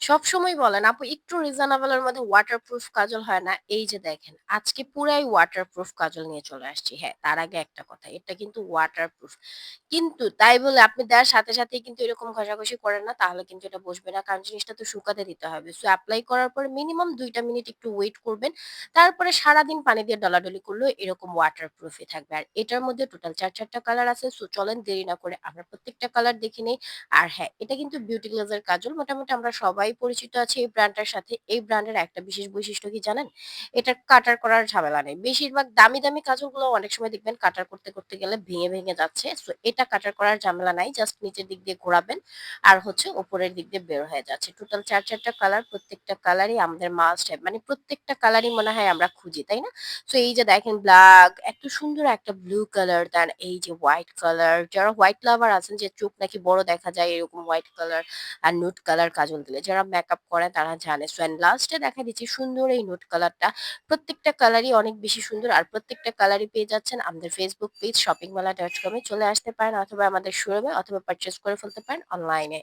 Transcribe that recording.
সবসময় বলেন, "আপু একটু রিজনেবল এর মধ্যে ওয়াটারপ্রুফ কাজল হয় না?" এই যে দেখেন, আজকে পুরাই ওয়াটারপ্রুফ কাজল নিয়ে চলে আসছি। হ্যাঁ, তার আগে একটা কথা, এটা কিন্তু ওয়াটারপ্রুফ। কিন্তু তাই বলে আপনি দেওয়ার সাথে, সাথেই কিন্তু এরকম ঘষাঘষি করেন না, তাহলে কিন্তু এটা বসবে না। কারণ জিনিসটা তো শুকাতে দিতে হবে। সো এপ্লাই করার পরে মিনিমাম ২ টা মিনিট একটু ওয়েট করবেন। তারপরে সারাদিন পানি দিয়ে ডলাডলি করলেও এরকম ওয়াটারপ্রুফই থাকবে। আর এটার মধ্যে টোটাল ৪ টা কালার আছে। সো চলেন দেরি না করে আমরা প্রত্যেকটা কালার দেখে নেই। আর হ্যাঁ, এটা কিন্তু বিউটি গ্লেজ এর কাজল। মোটামুটি আমরা সবাই পরিচিত আছি এই ব্র্যান্ডটার সাথে। এই ব্র্যান্ডের একটা বিশেষ বৈশিষ্ট্য কি জানেন? এটার কাটার করার ঝামেলা নেই। বেশিরভাগ দামি, দামি কাজলগুলো অনেক সময় দেখবেন কাটার করতে, করতে গেলে ভেঙে, ভেঙে যাচ্ছে। সো এটা কাটার করার ঝামেলা নাই। জাস্ট নিচের দিক দিয়ে ঘোরাবেন। আর হচ্ছে উপরের দিক দিয়ে বের হয়ে যাচ্ছে। টোটাল ৪ টা কালার। প্রত্যেকটা কালারই আমাদের মাস্ট হ্যাভ। মানে প্রত্যেকটা কালারই মনে হয় আমরা খুঁজি, তাই না? সো এই যে দেখেন ব্লাক, এত সুন্দর একটা ব্লু কালার, দেন এই যে হোয়াইট কালার। যারা হোয়াইট লাভার আছেন যে চোখ নাকি বড় দেখা যায় এরকম হোয়াইট কালার আর নুড কালার কাজল দিলে। যারা মেকআপ করে তারা জানে। সো অ্যান্ড লাস্টে দেখা দিচ্ছি সুন্দর এই নুড কালারটা। প্রত্যেকটা কালারই অনেক বেশি সুন্দর। আর প্রত্যেকটা কালারই পেয়ে যাচ্ছেন আমাদের Facebook পেজ শপিংমেলা.com এ চলে আসতে পারেন অথবা আমাদের শোরুমে অথবা পারচেজ করে ফেলতে পারেন অনলাইনে।